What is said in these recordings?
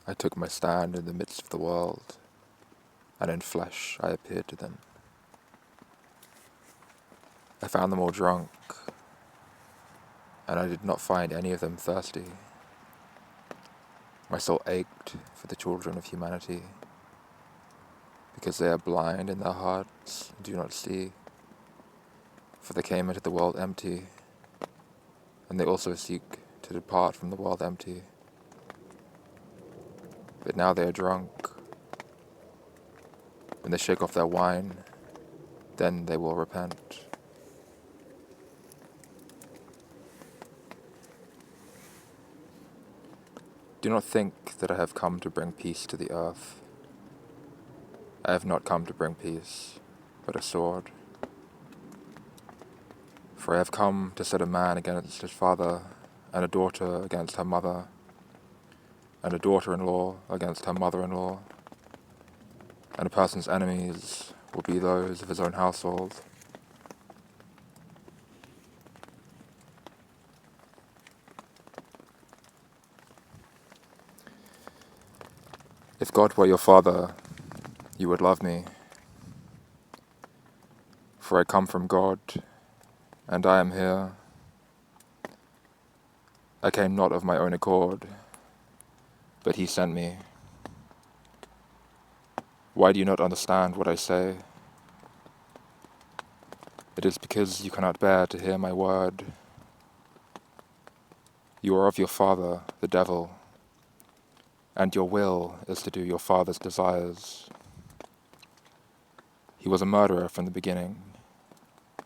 I took my stand in the midst of the world, and in flesh I appeared to them. I found them all drunk, and I did not find any of them thirsty. My soul ached for the children of humanity, because they are blind in their hearts and do not see. For they came into the world empty, and they also seek to depart from the world empty. But now they are drunk. When they shake off their wine, then they will repent. Do not think that I have come to bring peace to the earth. I have not come to bring peace, but a sword. For I have come to set a man against his father, and a daughter against her mother, and a daughter-in-law against her mother-in-law, and a person's enemies will be those of his own household. If God were your father, you would love me, for I come from God, and I am here. I came not of my own accord, but he sent me. Why do you not understand what I say? It is because you cannot bear to hear my word. You are of your father, the devil, and your will is to do your father's desires. He was a murderer from the beginning,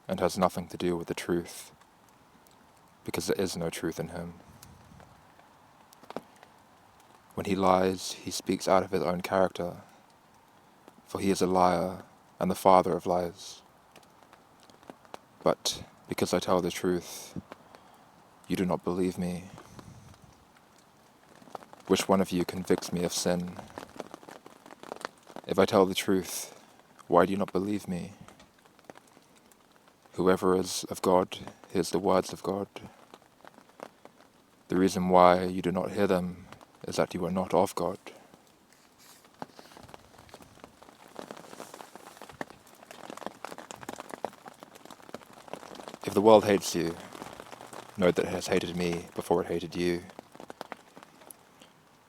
and has nothing to do with the truth, because there is no truth in him. When he lies, he speaks out of his own character, for he is a liar and the father of lies. But because I tell the truth, you do not believe me. Which one of you convicts me of sin? If I tell the truth, why do you not believe me? Whoever is of God hears the words of God. The reason why you do not hear them is that you are not of God. If the world hates you, know that it has hated me before it hated you.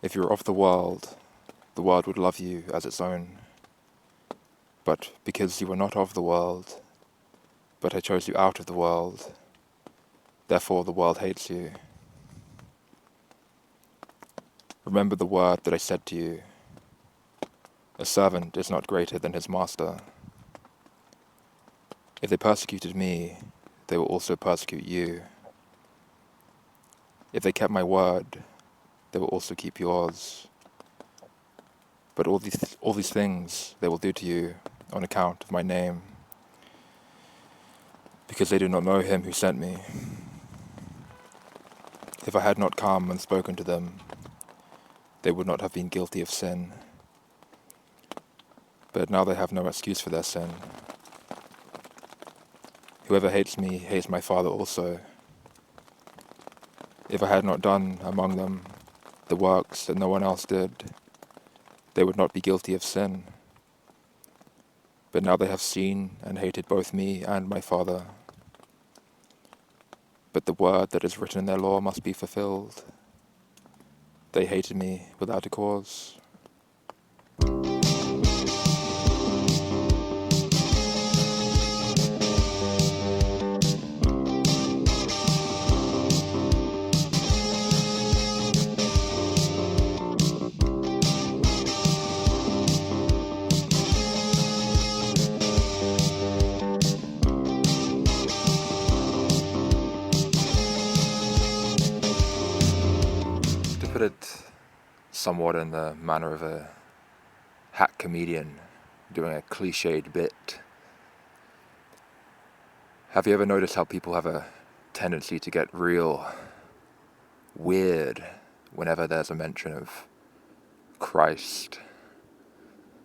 If you were of the world would love you as its own. But because you were not of the world, but I chose you out of the world, therefore the world hates you. Remember the word that I said to you. A servant is not greater than his master. If they persecuted me, they will also persecute you. If they kept my word, they will also keep yours. But all these things they will do to you on account of my name, because they do not know him who sent me. If I had not come and spoken to them, they would not have been guilty of sin. But now they have no excuse for their sin. Whoever hates me hates my Father also. If I had not done among them the works that no one else did, they would not be guilty of sin. But now they have seen and hated both me and my Father. But the word that is written in their law must be fulfilled. They hated me without a cause. To put it somewhat in the manner of a hack comedian doing a cliched bit, have you ever noticed how people have a tendency to get real weird whenever there's a mention of Christ,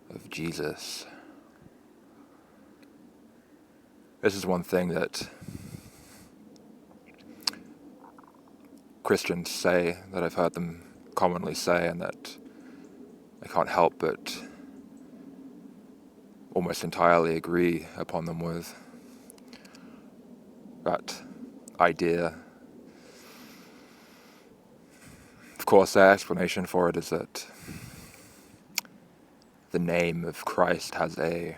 of Jesus? This is one thing that Christians say, that I've heard them commonly say, and that I can't help but almost entirely agree upon them with. That idea. Of course, their explanation for it is that the name of Christ has a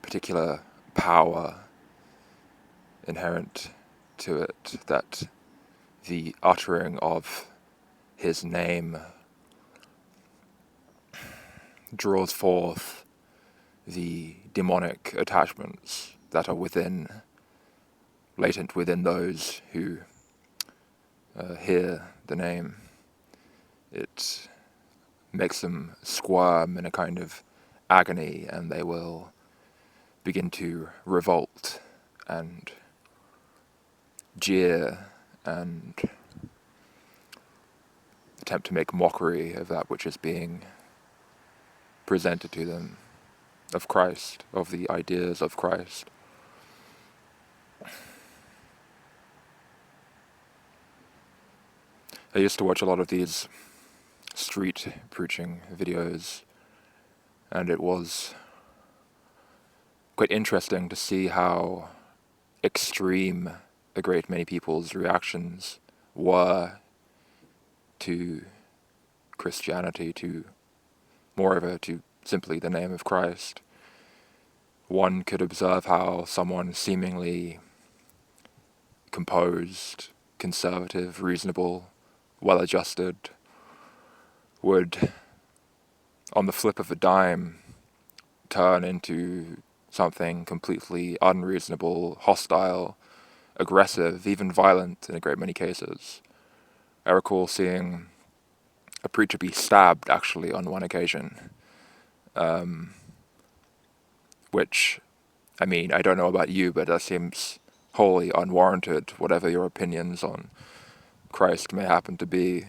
particular power inherent to it, that the uttering of his name draws forth the demonic attachments that are latent within those who hear the name. It makes them squirm in a kind of agony, and they will begin to revolt and jeer and attempt to make mockery of that which is being presented to them, of Christ, of the ideas of Christ. I used to watch a lot of these street preaching videos, and it was quite interesting to see how extreme a great many people's reactions were to Christianity, moreover, to simply the name of Christ. One could observe how someone seemingly composed, conservative, reasonable, well-adjusted would, on the flip of a dime, turn into something completely unreasonable, hostile, aggressive, even violent in a great many cases. I recall seeing a preacher be stabbed, actually, on one occasion, which, I mean, I don't know about you, but that seems wholly unwarranted, whatever your opinions on Christ may happen to be,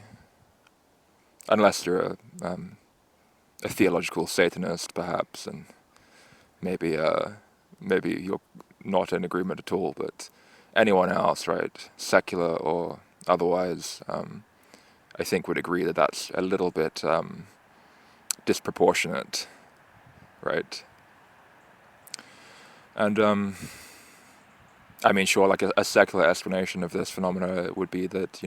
unless you're a theological Satanist, perhaps, and maybe you're not in agreement at all, but anyone else, right, secular or otherwise, I think would agree that that's a little bit disproportionate, right? And I mean, sure, like a secular explanation of this phenomena would be that,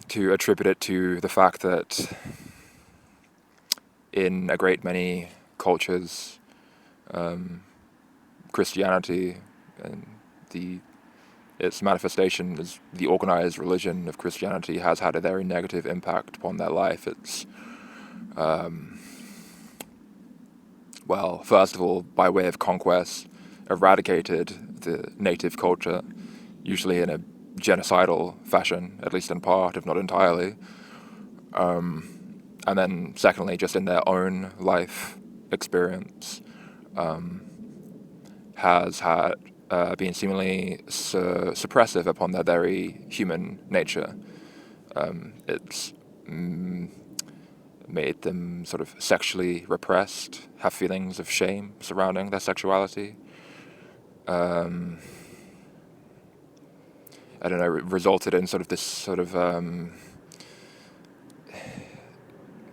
to attribute it to the fact that in a great many cultures, Christianity and its manifestation as the organized religion of Christianity has had a very negative impact upon their life. It's, well, first of all, by way of conquest, eradicated the native culture, usually in a genocidal fashion, at least in part, if not entirely. And then secondly, just in their own life experience, has been seemingly suppressive upon their very human nature. It's made them sort of sexually repressed, have feelings of shame surrounding their sexuality. I don't know, resulted in sort of this sort of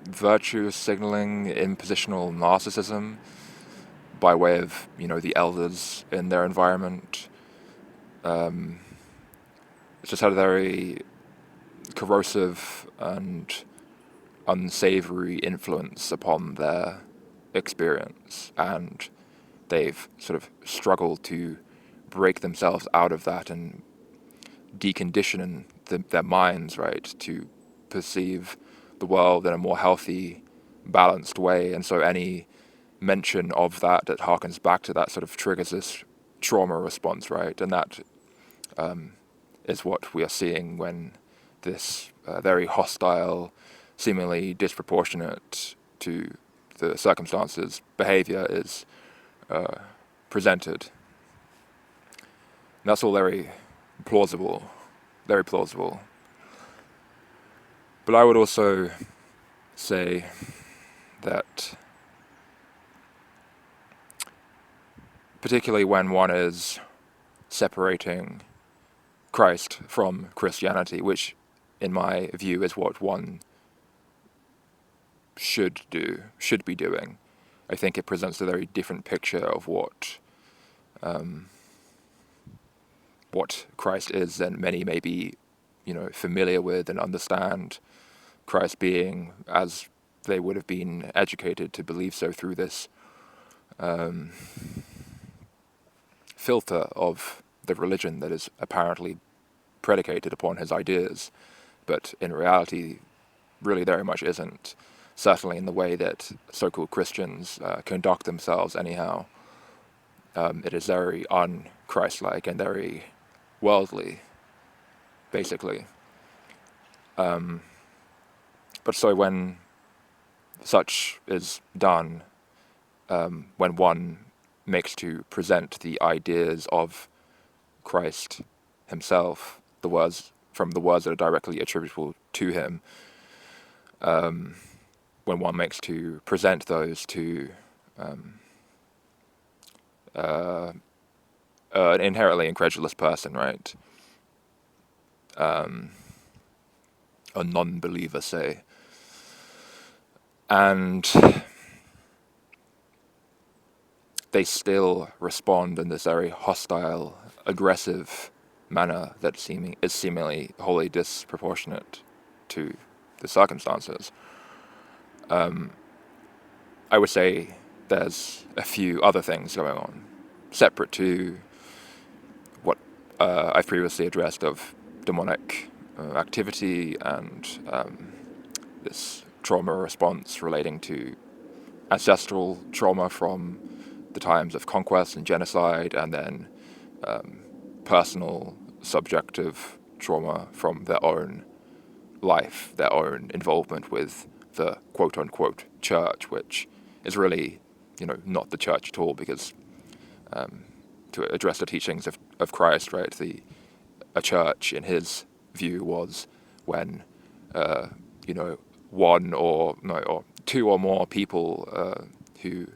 virtue signaling, impositional narcissism by way of, the elders in their environment. It's just had a very corrosive and unsavory influence upon their experience, and they've sort of struggled to break themselves out of that and decondition their minds, right, to perceive the world in a more healthy, balanced way. And so any mention of that harkens back to that sort of triggers this trauma response, right? And that is what we are seeing when this very hostile, seemingly disproportionate to the circumstances behavior is presented. And that's all very plausible. But I would also say that, particularly when one is separating Christ from Christianity, which in my view is what one should be doing. I think it presents a very different picture of what Christ is than many may be, familiar with and understand Christ being, as they would have been educated to believe so through this filter of the religion that is apparently predicated upon his ideas, but in reality really very much isn't, certainly in the way that so-called Christians conduct themselves anyhow. It is very un-Christ-like and very worldly, basically. But so when such is done, when one makes to present the ideas of Christ himself, the words that are directly attributable to him, when one makes to present those to an inherently incredulous person, right? A non-believer, say. And they still respond in this very hostile, aggressive manner that is seemingly wholly disproportionate to the circumstances. I would say there's a few other things going on, separate to what I've previously addressed of demonic activity and this trauma response relating to ancestral trauma from the times of conquest and genocide, and then personal, subjective trauma from their own life, their own involvement with the quote-unquote church, which is really, not the church at all, because to address the teachings of Christ, right, a church, in his view, was when, one or two or more people who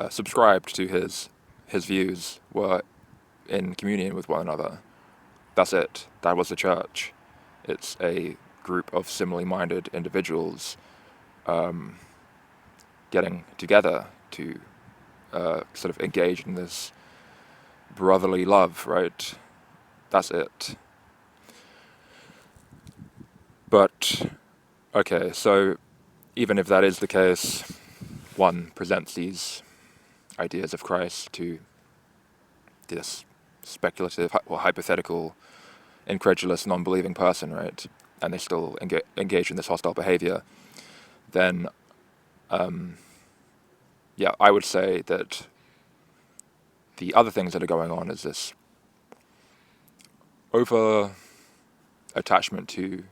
subscribed to his views were in communion with one another. That's it. That was the church. It's a group of similarly minded individuals getting together to sort of engage in this brotherly love, right? That's it. But, okay, so even if that is the case, one presents these ideas of Christ to this speculative or hypothetical, incredulous, non-believing person, right? And they still engage in this hostile behavior, then, I would say that the other things that are going on is this over attachment to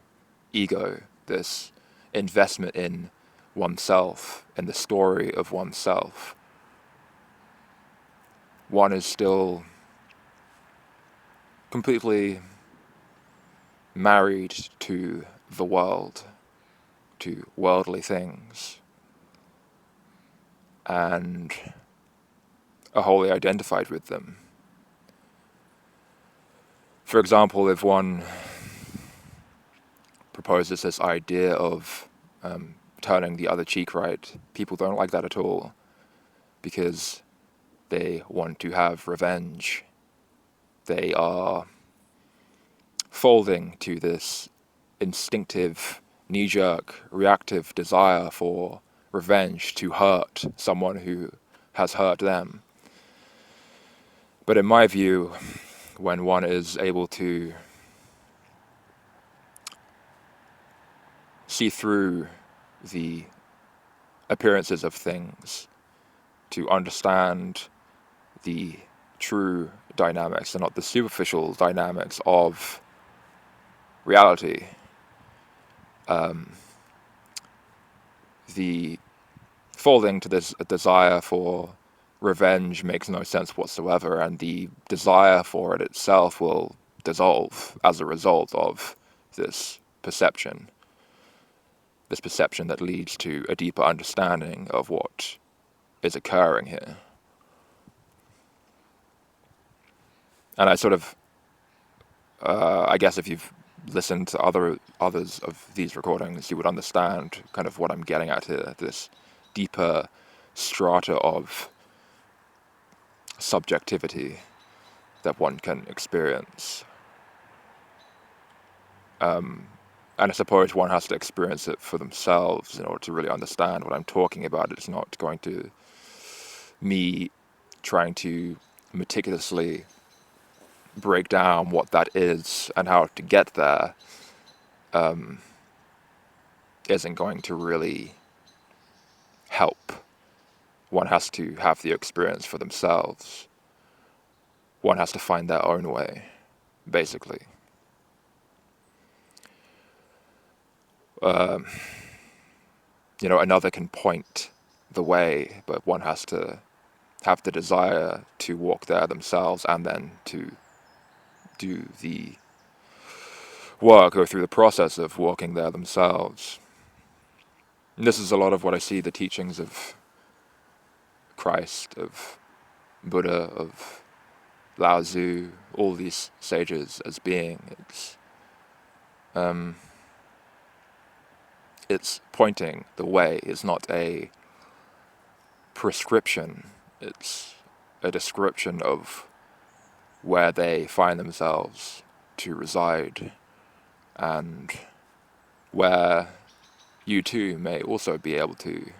ego, this investment in oneself and the story of oneself. One is still completely married to the world, to worldly things, and are wholly identified with them. For example, if one proposes this idea of turning the other cheek, right, people don't like that at all, because they want to have revenge. They are folding to this instinctive, knee-jerk, reactive desire for revenge, to hurt someone who has hurt them. But in my view, when one is able to see through the appearances of things, to understand the true dynamics and not the superficial dynamics of reality, the folding to this desire for revenge makes no sense whatsoever, and the desire for it itself will dissolve as a result of this perception that leads to a deeper understanding of what is occurring here. And I sort of, I guess if you've listened to others of these recordings, you would understand kind of what I'm getting at here, this deeper strata of subjectivity that one can experience. And I suppose one has to experience it for themselves in order to really understand what I'm talking about. It's not going to me trying to meticulously break down what that is and how to get there isn't going to really help. One has to have the experience for themselves. One has to find their own way, basically. Another can point the way, but one has to have the desire to walk there themselves and then to do the work, go through the process of walking there themselves. And this is a lot of what I see the teachings of Christ, of Buddha, of Lao Tzu, all these sages as being. It's pointing the way. It's not a prescription. It's a description of where they find themselves to reside, and where you too may also be able to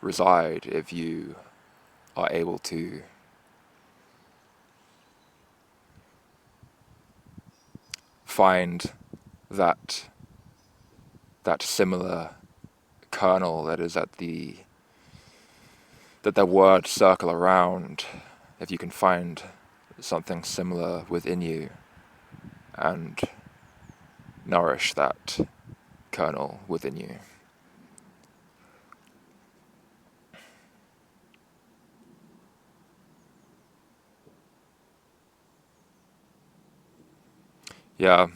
reside if you are able to find that similar kernel that is that their words circle around. If you can find something similar within you and nourish that kernel within you. Yeah,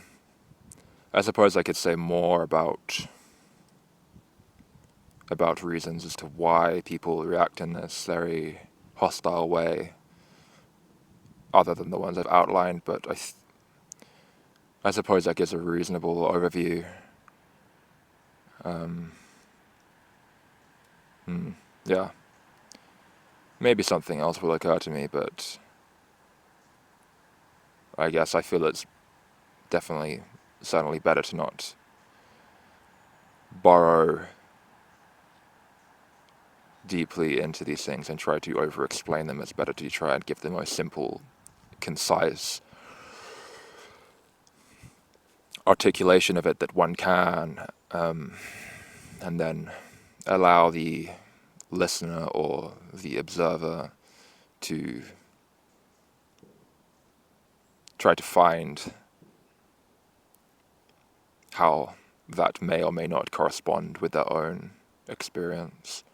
I suppose I could say more about reasons as to why people react in this very hostile way, other than the ones I've outlined, but I suppose that gives a reasonable overview. Yeah. Maybe something else will occur to me, but I guess I feel it's certainly better to not burrow deeply into these things and try to over-explain them. It's better to try and give the most simple, concise articulation of it that one can, and then allow the listener or the observer to try to find how that may or may not correspond with their own experience.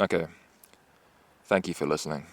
Okay. Thank you for listening.